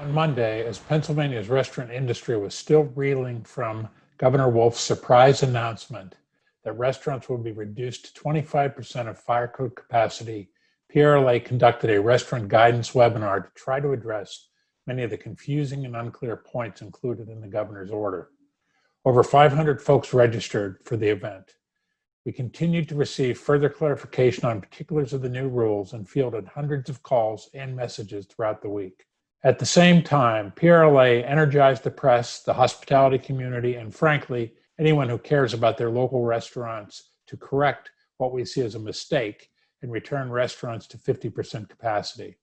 On Monday, as Pennsylvania's restaurant industry was still reeling from Governor Wolf's surprise announcement that restaurants would be reduced to 25% of fire code capacity, PRLA conducted a restaurant guidance webinar to try to address many of the confusing and unclear points included in the governor's order. Over 500 folks registered for the event. We continued to receive further clarification on particulars of the new rules and fielded hundreds of calls and messages throughout the week. At the same time, PRLA energized the press, the hospitality community, and frankly, anyone who cares about their local restaurants to correct what we see as a mistake and return restaurants to 50% capacity.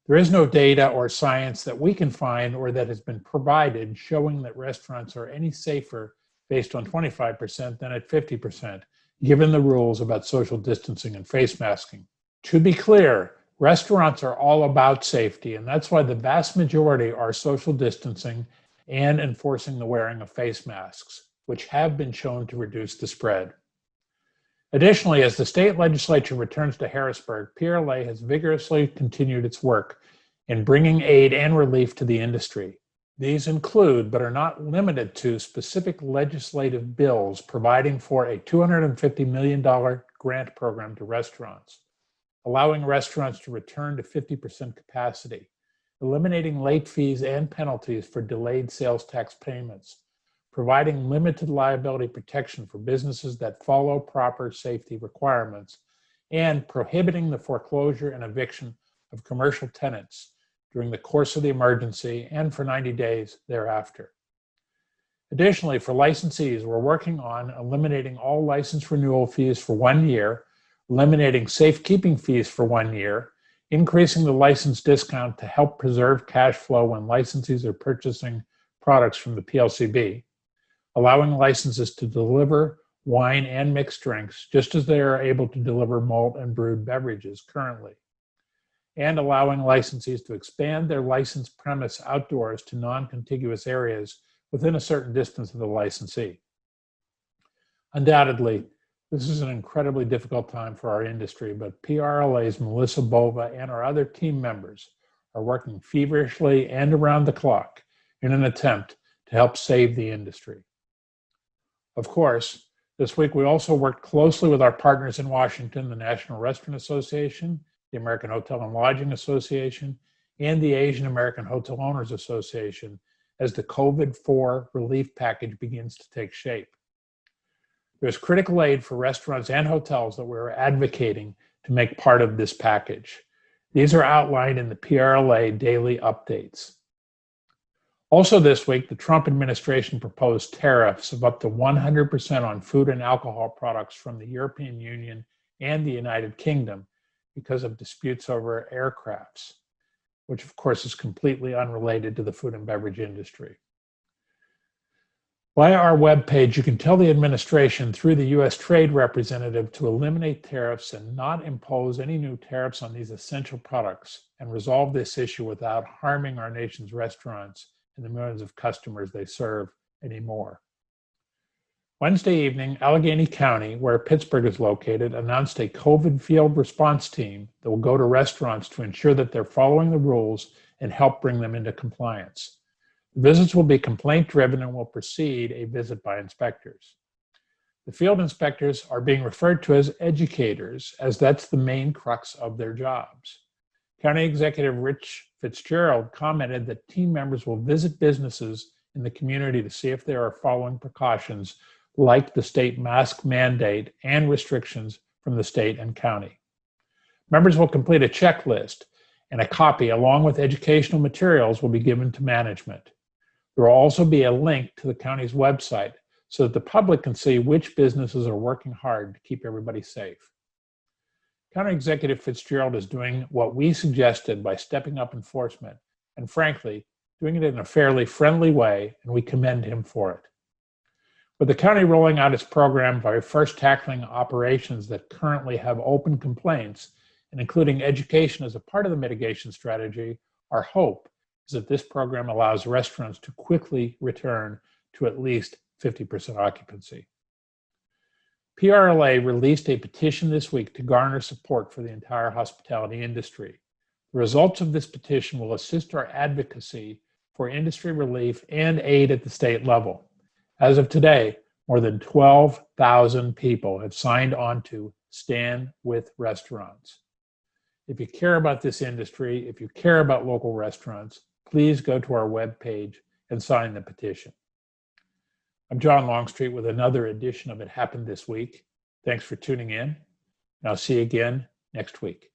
There is no data or science that we can find or that has been provided showing that restaurants are any safer based on 25% than at 50%, given the rules about social distancing and face masking. To be clear, restaurants are all about safety, and that's why the vast majority are social distancing and enforcing the wearing of face masks, which have been shown to reduce the spread. Additionally, as the state legislature returns to Harrisburg, PRLA has vigorously continued its work in bringing aid and relief to the industry. These include, but are not limited to, specific legislative bills providing for a $250 million grant program to restaurants, allowing restaurants to return to 50% capacity, eliminating late fees and penalties for delayed sales tax payments, providing limited liability protection for businesses that follow proper safety requirements, and prohibiting the foreclosure and eviction of commercial tenants during the course of the emergency and for 90 days thereafter. Additionally, for licensees, we're working on eliminating all license renewal fees for 1 year, eliminating safekeeping fees for 1 year, increasing the license discount to help preserve cash flow when licensees are purchasing products from the PLCB, allowing licenses to deliver wine and mixed drinks just as they are able to deliver malt and brewed beverages currently, and allowing licensees to expand their licensed premise outdoors to non-contiguous areas within a certain distance of the licensee. Undoubtedly, this is an incredibly difficult time for our industry, but PRLA's Melissa Bova and our other team members are working feverishly and around the clock in an attempt to help save the industry. Of course, this week we also worked closely with our partners in Washington, the National Restaurant Association, the American Hotel and Lodging Association, and the Asian American Hotel Owners Association as the COVID-4 relief package begins to take shape. There's critical aid for restaurants and hotels that we're advocating to make part of this package. These are outlined in the PRLA daily updates. Also this week, the Trump administration proposed tariffs of up to 100% on food and alcohol products from the European Union and the United Kingdom because of disputes over aircrafts, which of course is completely unrelated to the food and beverage industry. Via our webpage, you can tell the administration through the U.S. Trade Representative to eliminate tariffs and not impose any new tariffs on these essential products and resolve this issue without harming our nation's restaurants and the millions of customers they serve anymore. Wednesday evening, Allegheny County, where Pittsburgh is located, announced a COVID field response team that will go to restaurants to ensure that they're following the rules and help bring them into compliance. The visits will be complaint-driven and will precede a visit by inspectors. The field inspectors are being referred to as educators, as that's the main crux of their jobs. County Executive Rich Fitzgerald commented that team members will visit businesses in the community to see if they are following precautions like the state mask mandate and restrictions from the state and county. Members will complete a checklist, and a copy along with educational materials will be given to management. There will also be a link to the county's website so that the public can see which businesses are working hard to keep everybody safe. County Executive Fitzgerald is doing what we suggested by stepping up enforcement, and frankly, doing it in a fairly friendly way, and we commend him for it. With the county rolling out its program by first tackling operations that currently have open complaints and including education as a part of the mitigation strategy, our hope is that this program allows restaurants to quickly return to at least 50% occupancy. PRLA released a petition this week to garner support for the entire hospitality industry. The results of this petition will assist our advocacy for industry relief and aid at the state level. As of today, more than 12,000 people have signed on to Stand with Restaurants. If you care about this industry, if you care about local restaurants, please go to our webpage and sign the petition. I'm John Longstreet with another edition of It Happened This Week. Thanks for tuning in, and I'll see you again next week.